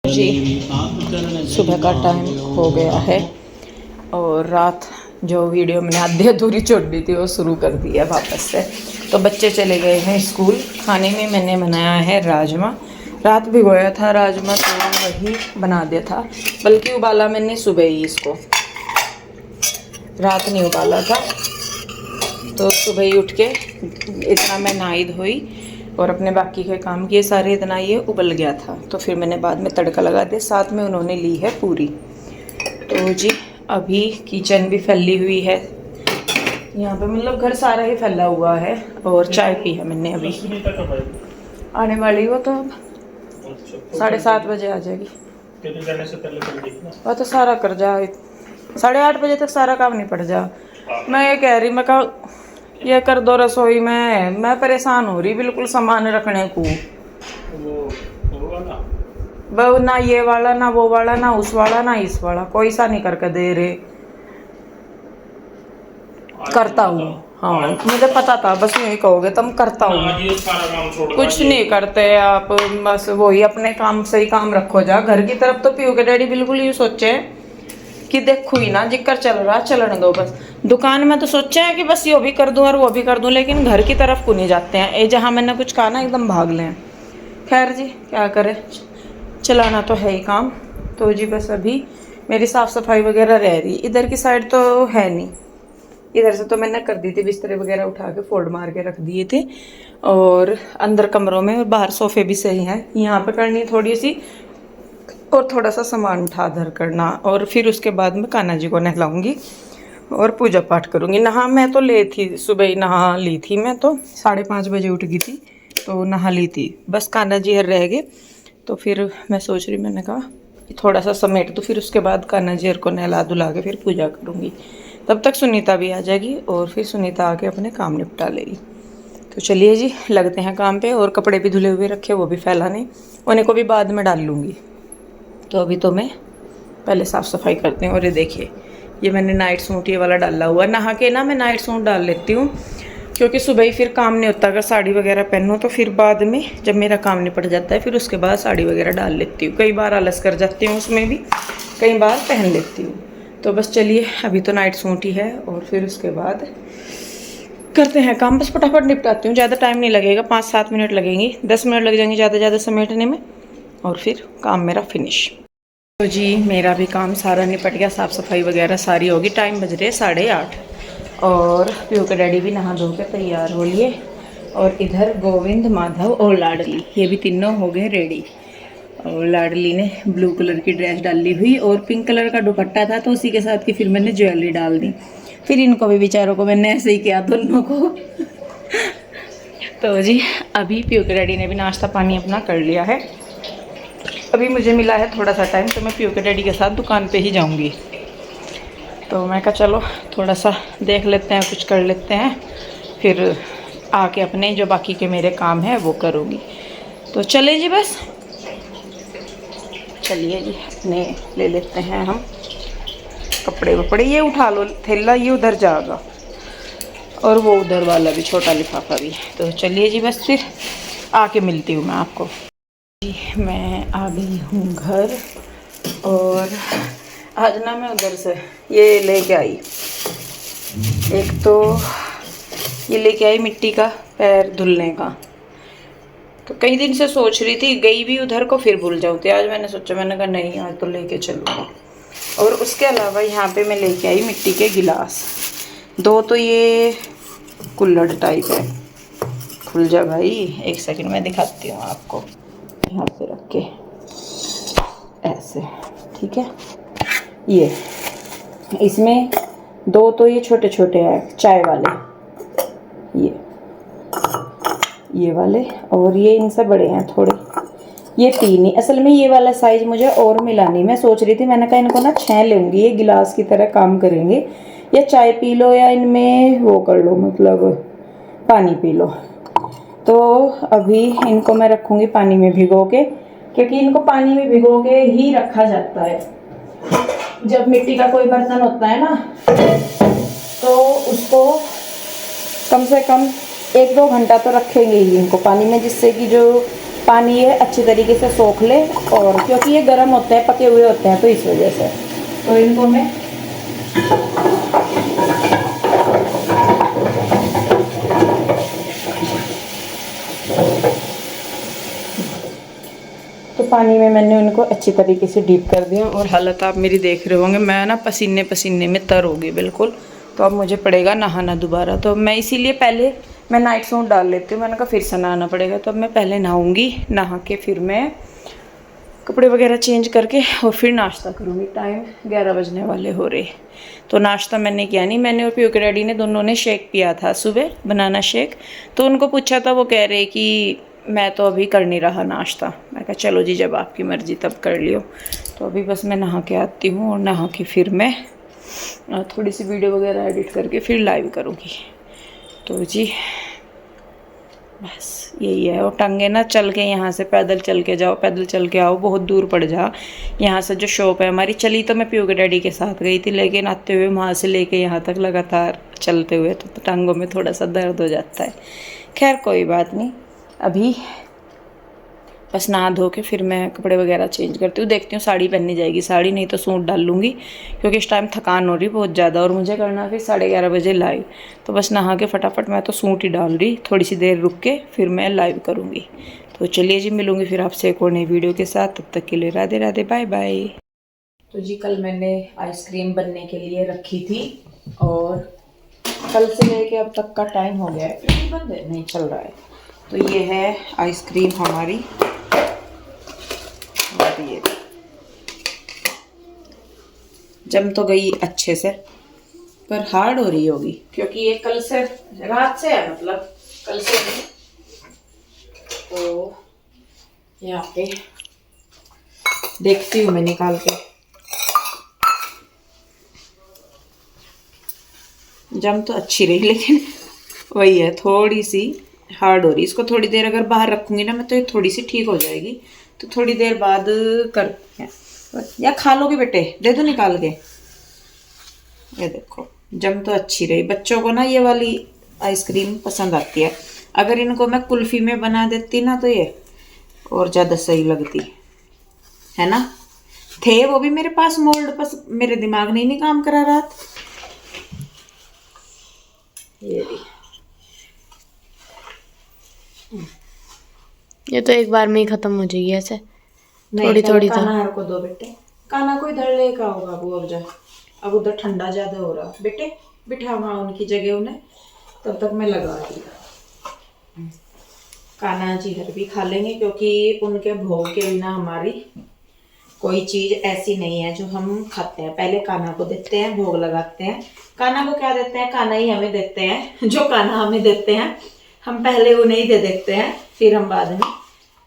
जी सुबह का टाइम हो गया है और रात जो वीडियो मैंने आधी अधूरी छोड़ दी थी वो शुरू कर दी है वापस से। तो बच्चे चले गए हैं स्कूल। खाने में मैंने बनाया है राजमा। रात भिगोया था राजमा तो वही बना दिया था, बल्कि उबाला मैंने सुबह ही इसको, रात नहीं उबाला था। तो सुबह ही उठ के इतना मैं नहाई धोई और अपने बाकी के काम किए सारे, इतना ये उबल गया था। तो फिर मैंने बाद में तड़का लगा दिया। साथ में उन्होंने ली है पूरी। तो जी अभी किचन भी फैली हुई है यहाँ पे, मतलब घर सारा ही फैला हुआ है। और चाय पी है मैंने अभी। आने वाली हो तो अब 7:30 बजे आ जाएगी। वह तो सारा कर जा, 8:30 बजे तक सारा काम नहीं पड़ जा। मैं ये कह रही, मैं कहा ये कर दो रसोई में, मैं परेशान हो रही बिल्कुल सामान रखने को। वो ना ये वाला ना वो वाला ना उस वाला ना इस वाला, कोई सा नहीं करके दे रहे। करता हूँ, हाँ मुझे पता था बस यही कहोगे तुम, करता हूँ। कुछ नहीं करते आप, बस वही अपने काम से ही काम रखो जा। घर की तरफ तो पीयू के डैडी बिल्कुल ये सोचे कि देखो ही ना जिक्र चल रहा चलने दो बस। दुकान में तो सोचा है कि बस ये भी कर दूं और वो भी कर दूं, लेकिन घर की तरफ को नहीं जाते हैं। ये जहाँ मैंने कुछ कहा ना एकदम भाग लें। खैर जी क्या करें, चलाना तो है ही काम। तो जी बस अभी मेरी साफ़ सफाई वगैरह रह रही। इधर की साइड तो है नहीं, इधर से तो मैंने कर दी थी, बिस्तरे वगैरह उठा के फोल्ड मार के रख दिए थे। और अंदर कमरों में और बाहर सोफे भी सही हैं। यहाँ पे करनी थोड़ी सी और थोड़ा सा सामान उठा धर करना। और फिर उसके बाद मैं कान्हा जी को नहलाऊंगी और पूजा पाठ करूंगी। नहा मैं तो ले थी, सुबह ही नहा ली थी मैं तो, 5:30 बजे उठ गई थी तो नहा ली थी। बस कान्हा जी हर रह गए तो फिर मैं सोच रही, मैंने कहा थोड़ा सा समेट तो फिर उसके बाद कान्हा जी हर को नहला धुला के फिर पूजा करूँगी। तब तक सुनीता भी आ जाएगी और फिर सुनीता आके अपने काम निपटा लेगी। तो चलिए जी लगते हैं काम पे। और कपड़े भी धुले हुए रखे, वो भी फैलाने, उन्हें को भी बाद में डाल लूँगी। तो अभी तो मैं पहले साफ़ सफाई करती हूँ। और ये देखिए ये मैंने नाइट सूट ये वाला डाला हुआ। नहा के ना मैं नाइट सूट डाल लेती हूँ, क्योंकि सुबह ही फिर काम नहीं होता। अगर साड़ी वगैरह पहनूँ तो फिर बाद में जब मेरा काम निपट जाता है फिर उसके बाद साड़ी वगैरह डाल लेती हूँ। कई बार आलस कर जाती हूँ उसमें भी, कई बार पहन लेती हूँ। तो बस चलिए अभी तो नाइट सूट ही है और फिर उसके बाद करते हैं काम। बस फटाफट निपटाती हूँ, ज़्यादा टाइम नहीं लगेगा, 5-7 मिनट लगेंगे, 10 मिनट लग जाएंगे ज़्यादा ज़्यादा समेटने में और फिर काम मेरा फिनिश। तो जी मेरा भी काम सारा निपट गया, साफ़ सफाई वगैरह सारी होगी। टाइम बज रहे 8:30 और पीयू के डैडी भी नहा धो के तैयार हो लिए। और इधर गोविंद, माधव और लाडली ये भी तीनों हो गए रेडी। और लाडली ने ब्लू कलर की ड्रेस डाली हुई और पिंक कलर का दुपट्टा था तो उसी के साथ की फिर मैंने ज्वेलरी डाल दी। फिर इनको भी बेचारों को मैंने ऐसे ही किया दोनों को। तो जी अभी पीयू के डैडी ने भी नाश्ता पानी अपना कर लिया है। अभी मुझे मिला है थोड़ा सा टाइम तो मैं पीयू के डैडी के साथ दुकान पे ही जाऊंगी। तो मैं कहा चलो थोड़ा सा देख लेते हैं, कुछ कर लेते हैं, फिर आके अपने जो बाकी के मेरे काम हैं वो करूँगी। तो चले जी बस, चलिए जी अपने ले लेते हैं हम कपड़े वपड़े। ये उठा लो थैला, ये उधर जाएगा और वो उधर वाला भी छोटा लिफाफा भी। तो चलिए जी बस फिर आके मिलती हूँ मैं आपको। मैं आ गई हूँ घर और आज ना मैं उधर से ये लेके आई, एक तो ये लेके आई मिट्टी का पैर धुलने का। तो कई दिन से सोच रही थी, गई भी उधर को फिर भूल जाऊँ। आज मैंने सोचा, मैंने कहा नहीं आज तो लेके चलूँगा। और उसके अलावा यहाँ पे मैं लेके आई मिट्टी के गिलास 2। तो ये कुल्हड़ टाइप है। खुल जा भाई, एक सेकंड में दिखाती हूँ आपको। यहाँ पे रख के ऐसे, ठीक है। ये इसमें 2 तो ये छोटे छोटे हैं चाय वाले, ये वाले, और ये इनसे बड़े हैं थोड़े, ये 3 ही। असल में ये वाला साइज मुझे और मिला नहीं। मैं सोच रही थी, मैंने कहा इनको ना 6 लूँगी, ये गिलास की तरह काम करेंगे, या चाय पी लो या इनमें वो कर लो, मतलब पानी पी लो। तो अभी इनको मैं रखूँगी पानी में भिगो के, क्योंकि इनको पानी में भिगो के ही रखा जाता है। जब मिट्टी का कोई बर्तन होता है ना तो उसको कम से कम 1-2 घंटा तो रखेंगे ही इनको पानी में, जिससे कि जो पानी ये अच्छी तरीके से सोख ले, और क्योंकि ये गर्म होते हैं, पके हुए होते हैं, तो इस वजह से तो इनको मैं तो पानी में मैंने उनको अच्छी तरीके से डीप कर दिया। और हालत आप मेरी देख रहे होंगे, मैं ना पसीने पसीने में तर होगी बिल्कुल। तो अब मुझे पड़ेगा नहाना दोबारा। तो मैं इसीलिए पहले मैं नाइट सूट डाल लेती हूँ, मैंने कहा फिर से नहाना पड़ेगा, तो अब मैं पहले नहाऊंगी, नहा के फिर मैं कपड़े वगैरह चेंज करके और फिर नाश्ता करूँगी। टाइम 11 बजने वाले हो रहे। तो नाश्ता मैंने किया नहीं, मैंने और पीयू के डैडी ने दोनों ने शेक पिया था सुबह, बनाना शेक। तो उनको पूछा था, वो कह रहे कि मैं तो अभी कर नहीं रहा नाश्ता। मैं कहा चलो जी, जब आपकी मर्ज़ी तब कर लियो। तो अभी बस मैं नहा के आती हूँ, और नहा के फिर मैं थोड़ी सी वीडियो वगैरह एडिट करके फिर लाइव करूँगी। तो जी बस यही है। और टंगे ना चल के, यहाँ से पैदल चल के जाओ, पैदल चल के आओ, बहुत दूर पड़ जा। यहाँ से जो शॉप है हमारी, चली तो मैं पीयू के डैडी के साथ गई थी, लेकिन आते हुए वहाँ से लेके यहाँ तक लगातार चलते हुए तो टांगों में थोड़ा सा दर्द हो जाता है। खैर कोई बात नहीं, अभी बस नहा धो के फिर मैं कपड़े वगैरह चेंज करती हूँ। देखती हूँ साड़ी पहननी जाएगी, साड़ी नहीं तो सूट डाल लूँगी, क्योंकि इस टाइम थकान हो रही बहुत ज़्यादा, और मुझे करना फिर 11:30 बजे लाइव। तो बस नहा के फटाफट मैं तो सूट ही डाल रही, थोड़ी सी देर रुक के फिर मैं लाइव करूँगी। तो चलिए जी, मिलूँगी फिर आपसे एक और नई वीडियो के साथ। तब तक के लिए राधे राधे, बाय बाय। तो जी कल मैंने आइसक्रीम बनने के लिए रखी थी, और कल से लेके अब तक का टाइम हो गया है, बंद है नहीं चल रहा है। तो ये है आइसक्रीम हमारी, ये जम तो गई अच्छे से, पर हार्ड हो रही होगी, क्योंकि ये कल से रात से है, मतलब कल से नहीं। तो यहाँ पे देखती हूँ मैं निकाल के, जम तो अच्छी रही, लेकिन वही है, थोड़ी सी हार्ड हो रही। इसको थोड़ी देर अगर बाहर रखूंगी ना मैं, तो ये थोड़ी सी ठीक हो जाएगी। तो थोड़ी देर बाद करते हैं। या खा लोगे बेटे, दे दो निकाल के। ये देखो जम तो अच्छी रही। बच्चों को ना ये वाली आइसक्रीम पसंद आती है। अगर इनको मैं कुल्फी में बना देती ना, तो ये और ज़्यादा सही लगती है ना। थे वो भी मेरे पास मोल्ड, बस मेरे दिमाग ने ही नहीं काम करा रात। ये तो एक बार में ही खत्म हो जाएगी ऐसे, थोड़ी थोड़ी। काना को दो बेटे, काना को इधर लेकर आओ बाबू। अब उधर ठंडा ज्यादा हो रहा, बेटे बिठा वहाँ उनकी जगह उन्हें, तब तक मैं लगा दी। काना जी हर भी खा लेंगे, क्योंकि उनके भोग के बिना हमारी कोई चीज ऐसी नहीं है जो हम खाते हैं। पहले काना को देते हैं, भोग लगाते हैं। काना को क्या देते हैं, काना ही हमें देते हैं। जो काना हमें देते हैं हम पहले उन्हें ही दे देते हैं, फिर हम बाद में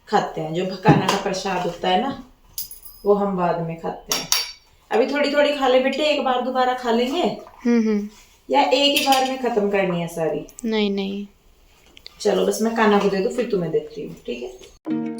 खाते हैं। जो काना का प्रसाद होता है ना, वो हम बाद में खाते हैं। अभी थोड़ी थोड़ी खा ले बेटे, एक बार दोबारा खा लेंगे। या एक ही बार में खत्म करनी है सारी? नहीं नहीं, चलो बस मैं काना को दे दूं, फिर तुम्हें देती हूँ, ठीक है।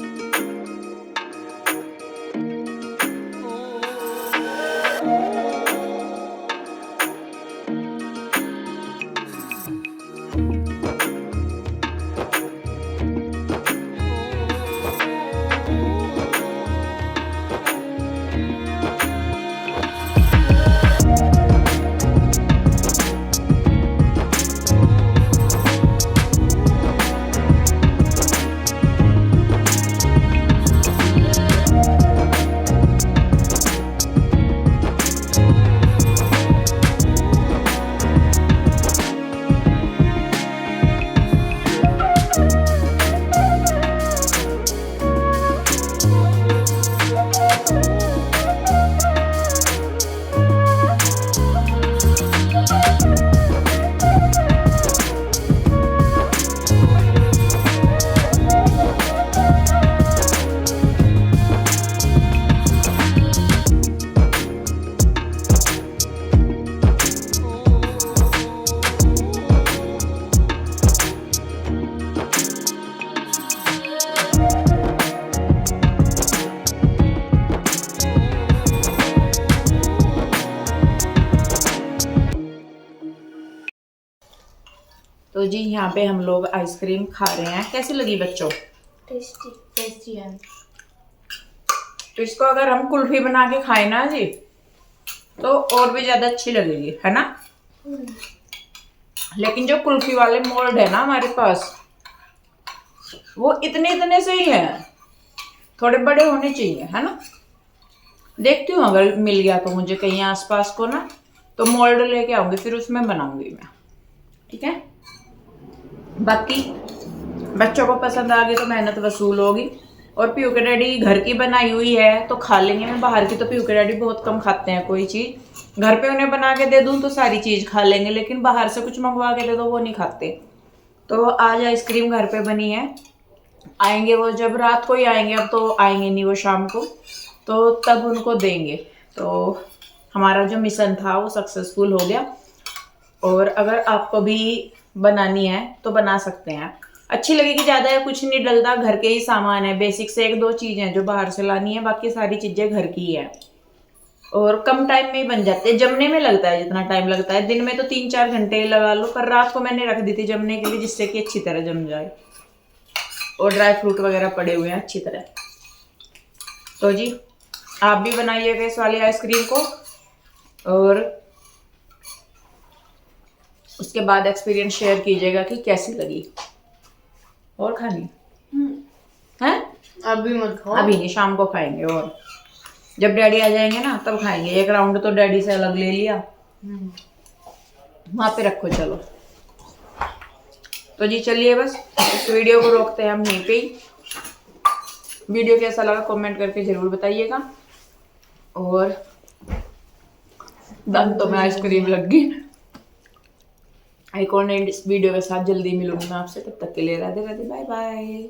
तो जी यहाँ पे हम लोग आइसक्रीम खा रहे हैं। कैसी लगी बच्चों? टेस्टी। टेस्टी है। तो इसको अगर हम कुल्फी बना के खाए ना जी तो और भी ज्यादा अच्छी लगेगी, है ना। लेकिन जो कुल्फी वाले मोल्ड है ना हमारे पास, वो इतने इतने से ही है, थोड़े बड़े होने चाहिए, है ना। देखती हूँ अगर मिल गया तो मुझे कहीं आसपास को ना, तो मोल्ड लेके आऊंगी, फिर उसमें बनाऊंगी मैं, ठीक है। बाकी बच्चों को पसंद आ गई तो मेहनत वसूल होगी। और पीयू के डैडी घर की बनाई हुई है तो खा लेंगे, मैं बाहर की तो पीयू के डैडी बहुत कम खाते हैं कोई चीज़। घर पे उन्हें बना के दे दूँ तो सारी चीज़ खा लेंगे, लेकिन बाहर से कुछ मंगवा के दे दो वो नहीं खाते। तो आज आइसक्रीम घर पे बनी है, आएंगे वो जब रात को ही आएंगे, अब तो आएंगे नहीं वो शाम को, तो तब उनको देंगे। तो हमारा जो मिशन था वो सक्सेसफुल हो गया। और अगर आपको भी बनानी है तो बना सकते हैं, अच्छी लगेगी। ज़्यादा है कुछ नहीं डलता, घर के ही सामान है, बेसिक से एक दो चीज़ें हैं जो बाहर से लानी है, बाकी सारी चीज़ें घर की ही है। और कम टाइम में ही बन जाते हैं, जमने में लगता है जितना टाइम लगता है, दिन में तो 3-4 घंटे लगा लो, पर रात को मैंने रख दी थी जमने के लिए, जिससे कि अच्छी तरह जम जाए। और ड्राई फ्रूट वगैरह पड़े हुए हैं अच्छी तरह। तो जी आप भी बनाइएगा इस वाली आइसक्रीम को, और उसके बाद एक्सपीरियंस शेयर कीजिएगा कि कैसी लगी। और खानी है? अभी मत खाओ। अभी नहीं, शाम को खाएंगे, और जब डैडी आ जाएंगे ना तब खाएंगे। एक राउंड तो डैडी से अलग ले लिया, वहां पे रखो चलो। तो जी चलिए बस इस वीडियो को रोकते हैं हम यहीं पे ही। वीडियो कैसा लगा कमेंट करके जरूर बताइएगा। और दांतों में आइसक्रीम लग गई। एक और नई वीडियो के साथ जल्दी मिलूंगी मैं आपसे, तब तक के लिए राधे राधे, बाय बाय।